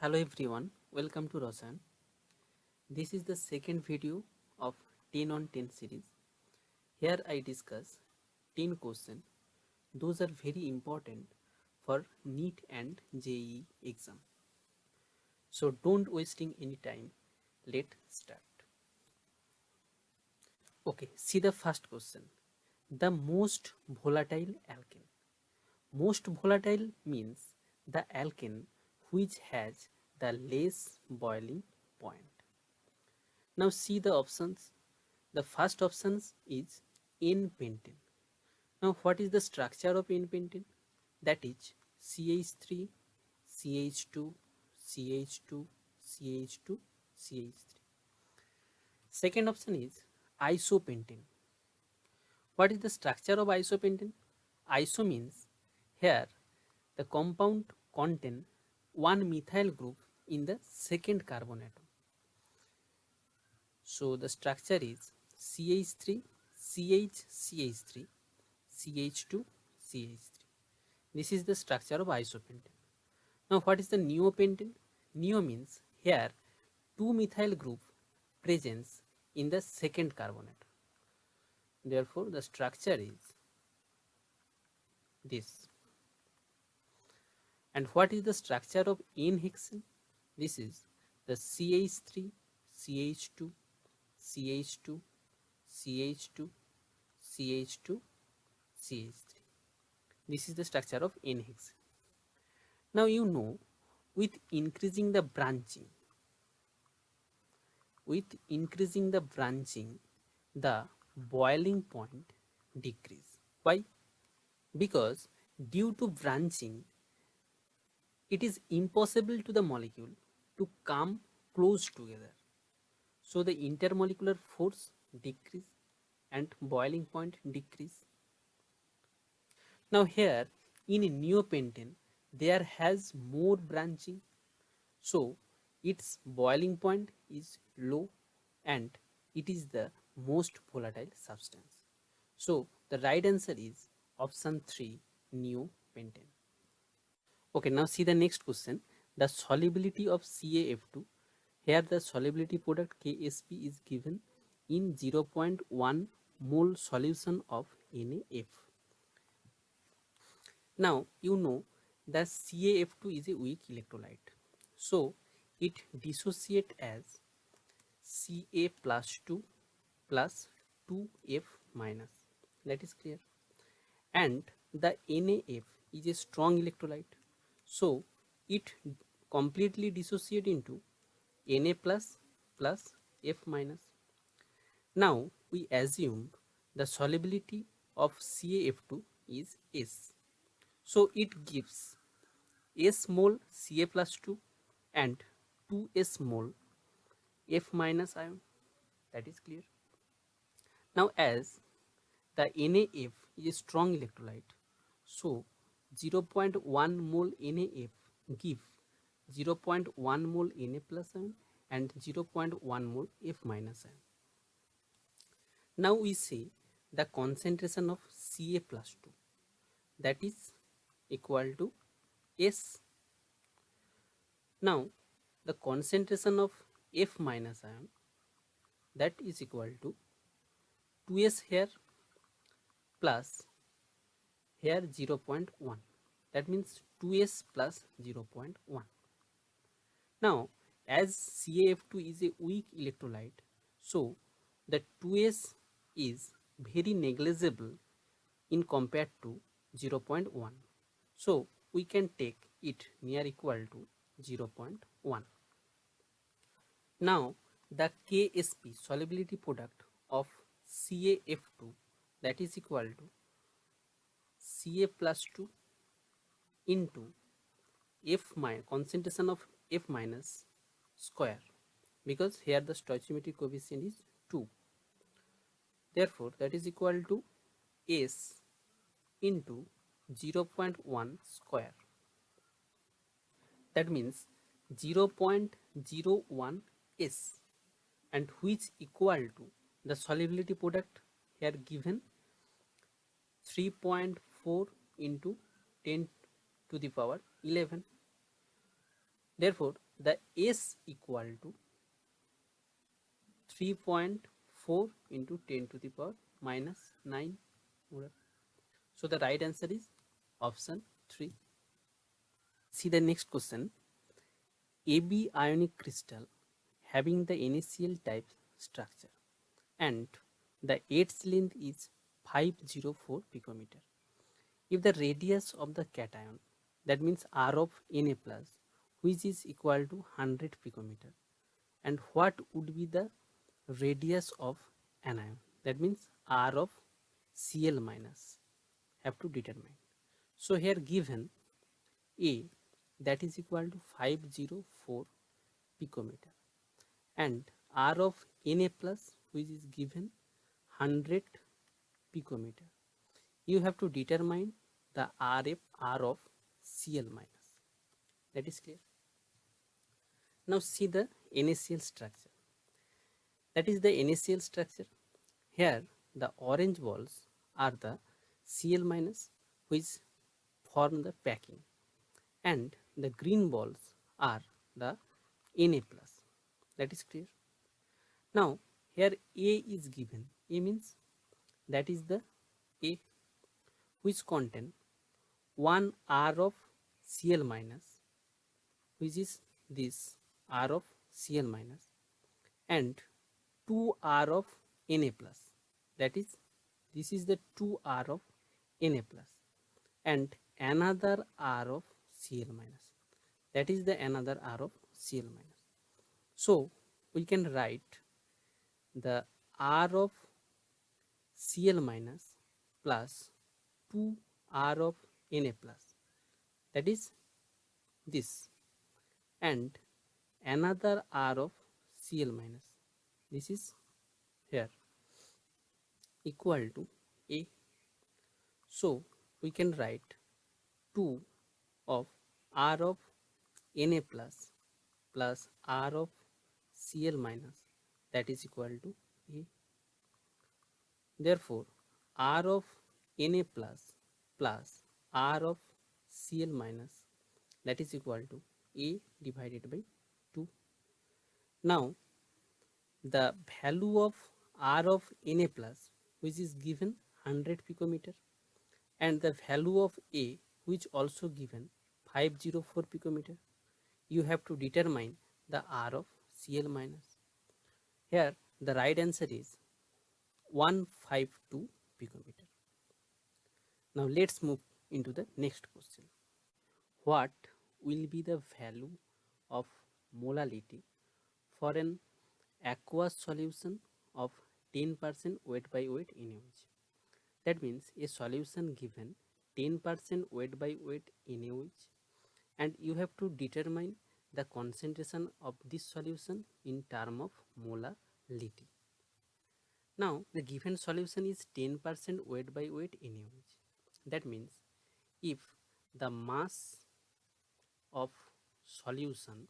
Hello everyone, welcome to Rasan. This is the second video of 10 on 10 series. Here I discuss 10 questions. Those are very important for NEET and JEE exam. So don't wasting any time. Let's start. Okay, see the first question. The most volatile alkane. Most volatile means the alkane which has the less boiling point. Now see the options. The first option is N-pentane. Now what is the structure of N-pentane? That is CH3, CH2, CH2, CH2, CH3. Second option is isopentane. What is the structure of isopentane? Iso means here the compound contain one methyl group in the second carbon atom. So the structure is CH3, CH, CH3, CH2, CH3. This is the structure of isopentane. Now what is the neopentane? Neo means here two methyl group presence in the second carbon atom. Therefore the structure is this. And what is the structure of N-hexane? This is the CH3, CH2, CH2, CH2, CH2, CH3. This is the structure of N-hexane. Now you know, with increasing the branching, the boiling point decrease. Why? Because due to branching, it is impossible to the molecule to come close together. So the intermolecular force decrease and boiling point decrease. Now here in neopentane there has more branching, so its boiling point is low and it is the most volatile substance. So the right answer is option 3, neopentane. Okay, now see the next question. The solubility of CaF2. Here the solubility product KSP is given in 0.1 mole solution of NaF. Now you know that CaF2 is a weak electrolyte. So it dissociates as Ca plus 2 plus 2F minus. That is clear. And the NaF is a strong electrolyte. So it completely dissociates into Na plus plus F minus. Now we assume the solubility of CaF2 is S. So it gives S mole Ca plus 2 and 2S mole F minus ion. That is clear. Now as the NaF is a strong electrolyte, so 0.1 mole NaF give 0.1 mole Na plus ion and 0.1 mole F minus ion. Now we say the concentration of Ca plus 2, that is equal to S. Now the concentration of F minus ion, that is equal to 2S here plus here 0.1. That means 2S plus 0.1. Now as CaF2 is a weak electrolyte, so the 2S is very negligible in compared to 0.1. So we can take it near equal to 0.1. Now the KSP solubility product of CaF2, that is equal to Ca plus 2 into F minus concentration of F minus square, because here the stoichiometric coefficient is 2. Therefore that is equal to S into 0.1 square. That means 0.01 S, and which equal to the solubility product here given 3.4 into 10 to the power 11. Therefore, the S equal to 3.4 into 10 to the power minus 9 molar. So the right answer is option 3. See the next question. AB ionic crystal having the NaCl type structure and the edge length is 504 picometer. If the radius of the cation, that means R of Na plus, which is equal to 100 picometer, and what would be the radius of anion, that means R of Cl minus, have to determine. So here given A, that is equal to 504 picometer, and R of Na plus, which is given 100 picometer. You have to determine the RF R of Cl minus. That is clear. Now see the NaCl structure. That is the NaCl structure. Here the orange balls are the Cl minus, which form the packing, and the green balls are the Na plus. That is clear. Now here A is given. A means that is the A which contain 1 R of Cl minus, which is this R of Cl minus, and 2 R of Na plus, that is this is the 2 R of Na plus, and another R of Cl minus, that is the another R of Cl minus. So we can write the R of Cl minus plus 2 R of Na plus, that is this, and another R of Cl minus, this is here, equal to A. So we can write 2 of R of Na plus plus R of Cl minus, that is equal to A. Therefore, R of Na plus plus R of Cl minus, that is equal to A divided by 2. Now the value of R of Na plus, which is given 100 picometer, and the value of A, which also given 504 picometer, you have to determine the R of Cl minus. Here the right answer is 152 picometer. Now let's move into the next question. What will be the value of molality for an aqueous solution of 10% weight by weight NaOH? That means a solution given 10% weight by weight NaOH, and you have to determine the concentration of this solution in term of molality. Now the given solution is 10% weight by weight NaOH. That means if the mass of solution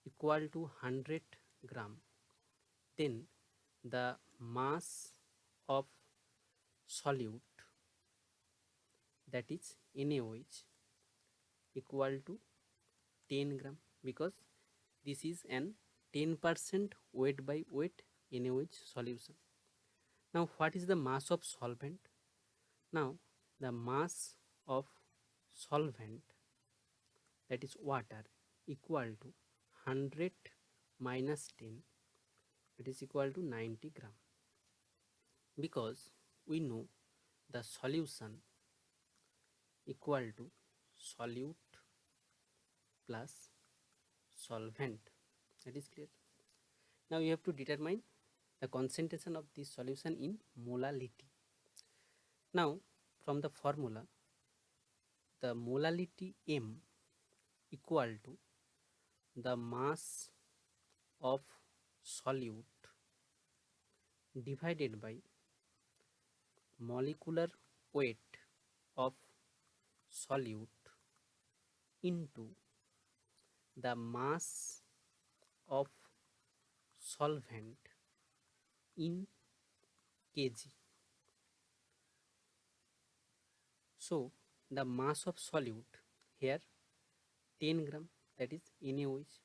equal to 100 gram, then the mass of solute, that is NaOH, equal to 10 gram, because this is an 10% weight by weight NaOH solution. Now what is the mass of solvent? Now the mass of solvent, that is water, equal to 100 minus 10, it is equal to 90 gram, because we know the solution equal to solute plus solvent. That is clear. Now you have to determine the concentration of this solution in molality. Now from the formula, the molality M equal to the mass of solute divided by molecular weight of solute into the mass of solvent in kg. So the mass of solute, here 10 gram, that is NaOH.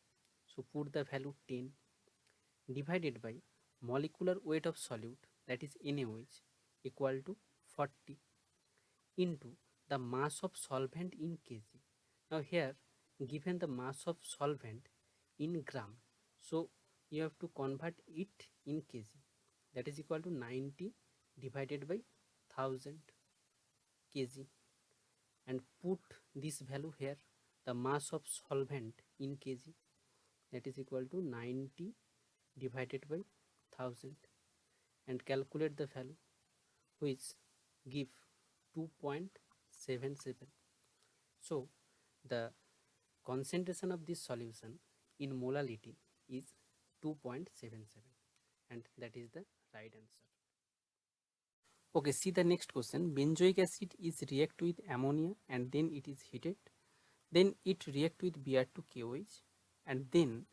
So put the value 10 divided by molecular weight of solute, that is NaOH, equal to 40 into the mass of solvent in kg. Now here given the mass of solvent in gram, so you have to convert it in kg, that is equal to 90 divided by 1000 kg, and put this value here, the mass of solvent in kg, that is equal to 90 divided by 1000, and calculate the value, which give 2.77. So the concentration of this solution in molality is 2.77, and that is the right answer. Okay, see the next question. Benzoic acid is react with ammonia and then it is heated. Then it react with Br2KOH and then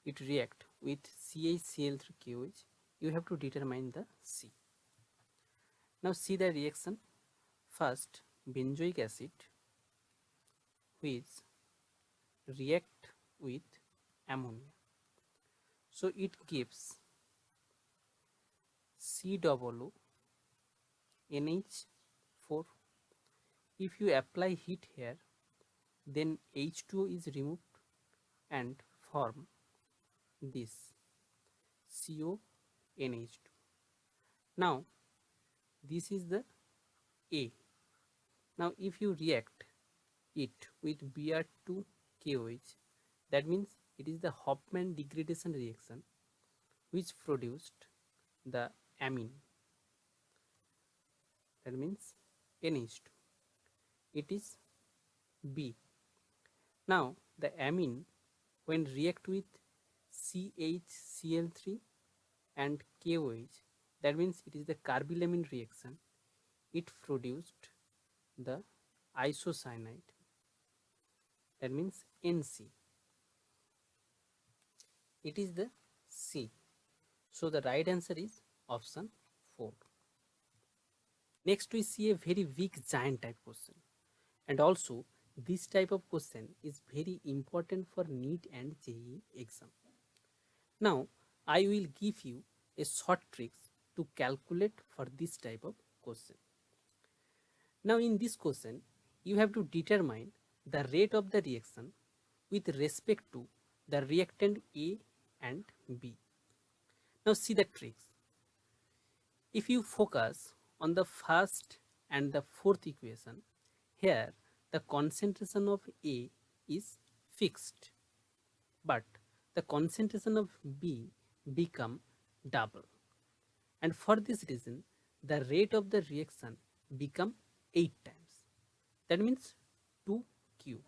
it react with CaCl3KOH. You have to determine the C. Now see the reaction. First, benzoic acid which react with ammonia. So it gives COO NH4. If you apply heat here, then H2O is removed and form this CONH2. Now this is the A. Now if you react it with Br2KOH, that means it is the Hofmann degradation reaction which produced the amine, that means NH2. It is B. Now the amine when react with CHCl3 and KOH, that means it is the carbylamine reaction, it produced the isocyanide, that means NC. It is the C. So the right answer is option 4. Next we see a very big giant type question, and also this type of question is very important for NEET and JEE exam. Now I will give you a short tricks to calculate for this type of question. Now in this question you have to determine the rate of the reaction with respect to the reactant A and B. Now see the tricks. If you focus on the first and the fourth equation, here the concentration of A is fixed, but the concentration of B become double, and for this reason the rate of the reaction become 8 times, that means 2 cube.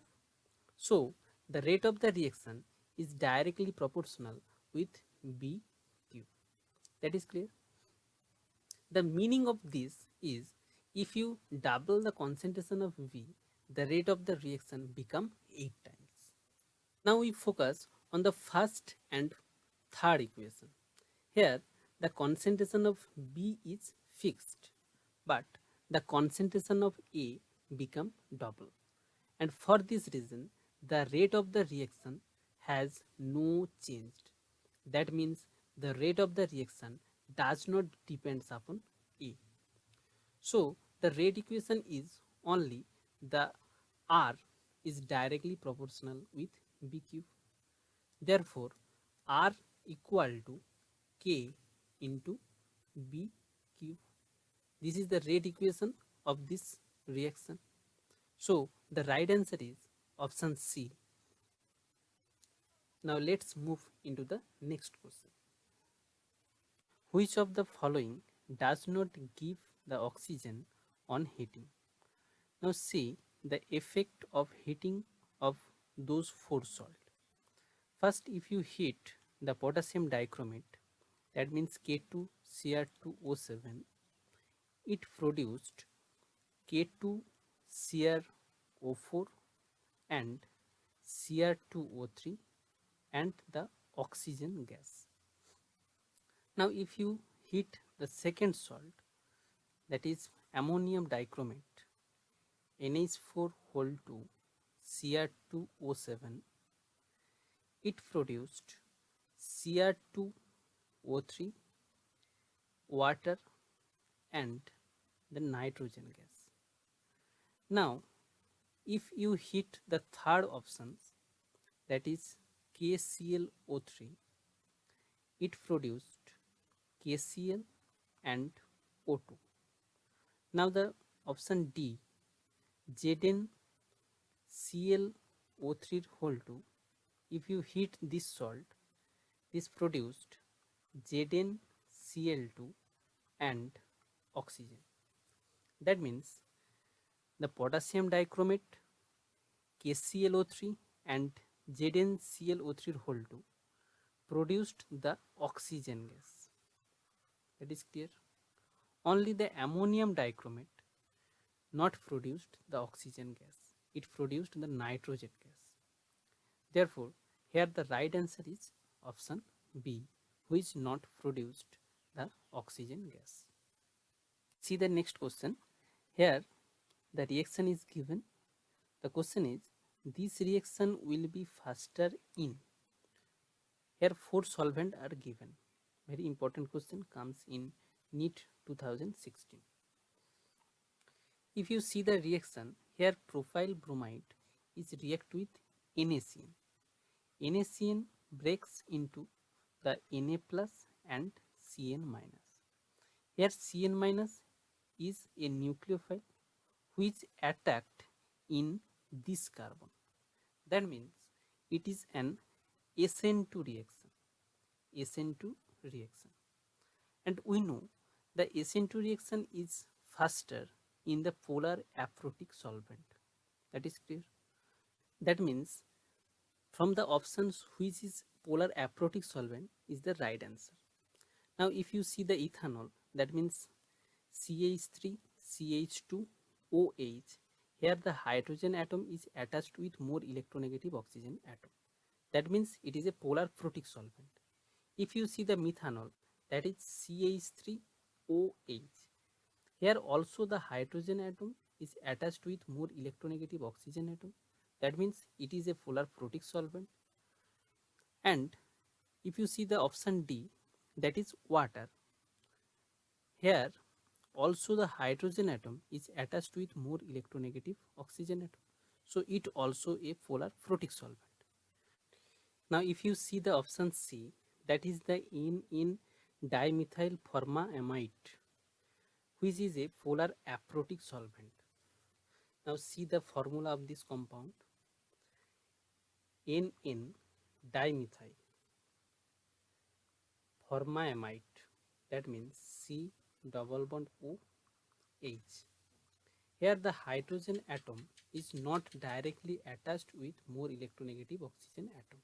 So the rate of the reaction is directly proportional with B cube. That is clear. The meaning of this is if you double the concentration of V, the rate of the reaction become 8 times. Now we focus on the first and third equation. Here the concentration of B is fixed, but the concentration of A become double, and for this reason the rate of the reaction has no change. That means the rate of the reaction does not depends upon A. So the rate equation is only the R is directly proportional with B cube. Therefore R equal to K into B cube. This is the rate equation of this reaction. So the right answer is option C. Now let's move into the next question. Which of the following does not give the oxygen on heating? Now see the effect of heating of those 4 salts. First, if you heat the potassium dichromate, that means K2Cr2O7, it produced K2Cr O4 and Cr2O3 and the oxygen gas. Now if you heat the second salt, that is ammonium dichromate, NH4 whole 2 Cr2O7, it produced Cr2O3, water, and the nitrogen gas. Now, if you hit the third option, that is KClO3, it produced KCl and O2. Now the option D, ZnClO3 whole 2, if you heat this salt, this produced ZnCl2 and oxygen. That means the potassium dichromate, KClO3 and ZnClO3 whole 2 produced the oxygen gas. That is clear. Only the ammonium dichromate not produced the oxygen gas. It produced the nitrogen gas. Therefore, here the right answer is option B, which not produced the oxygen gas. See the next question. Here the reaction is given. The question is, this reaction will be faster in. Here 4 solvents are given. Very important question, comes in NEET 2016. If you see the reaction, here propyl bromide is react with NaCN. NaCN breaks into the Na plus and Cn minus. Here Cn minus is a nucleophile which attacked in this carbon. That means it is an SN2 reaction. SN2 reaction. And we know the SN2 reaction is faster in the polar aprotic solvent. That is clear. That means from the options which is polar aprotic solvent is the right answer. Now if you see the ethanol, that means CH3, CH2, OH. Here the hydrogen atom is attached with more electronegative oxygen atom. That means it is a polar protic solvent. If you see the methanol, that is CH3OH. Here also the hydrogen atom is attached with more electronegative oxygen atom. That means it is a polar protic solvent. And if you see the option D, that is water. Here also the hydrogen atom is attached with more electronegative oxygen atom. So it also a polar protic solvent. Now if you see the option C, that is the in dimethyl formamide, which is a polar aprotic solvent. Now see the formula of this compound. NN dimethyl formamide, that means C double bond OH. Here the hydrogen atom is not directly attached with more electronegative oxygen atom.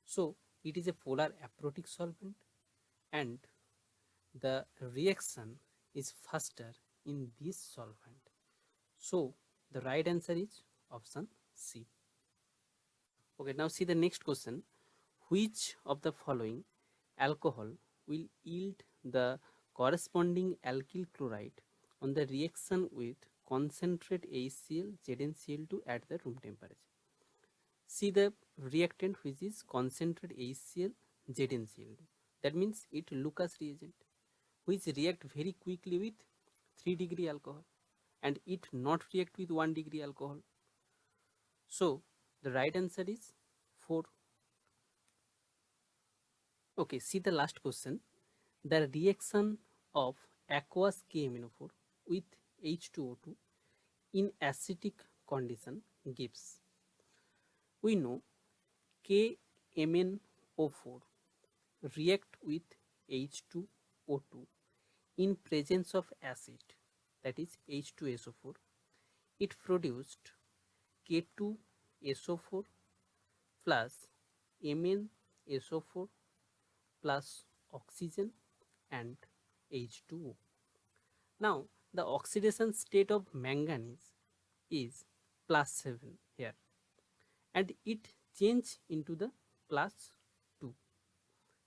So it is a polar aprotic solvent and the reaction is faster in this solvent. So the right answer is option C. Okay, now see the next question. Which of the following alcohol will yield the corresponding alkyl chloride on the reaction with concentrate HCl ZnCl2 at the room temperature? See the reactant which is concentrate HCl ZnCl2. That means it Lucas reagent which react very quickly with 3 degree alcohol and it not react with 1 degree alcohol. So the right answer is 4. Okay, see the last question. The reaction of aqueous KMnO4 with H2O2 in acidic condition gives. We know KMnO4 react with H2O2 in presence of acid, that is H2SO4. It produced K2SO4 plus MnSO4 plus oxygen and H2O. Now the oxidation state of manganese is +7 here and it change into the +2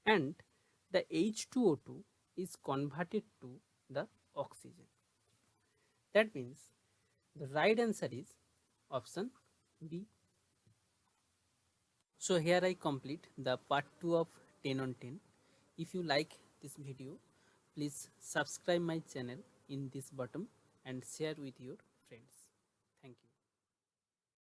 and the H2O2 is converted to the oxygen. That means the right answer is option B. So here I complete the part 2 of 10 on 10. If you like this video, please subscribe my channel in this bottom and share with your friends. Thank you.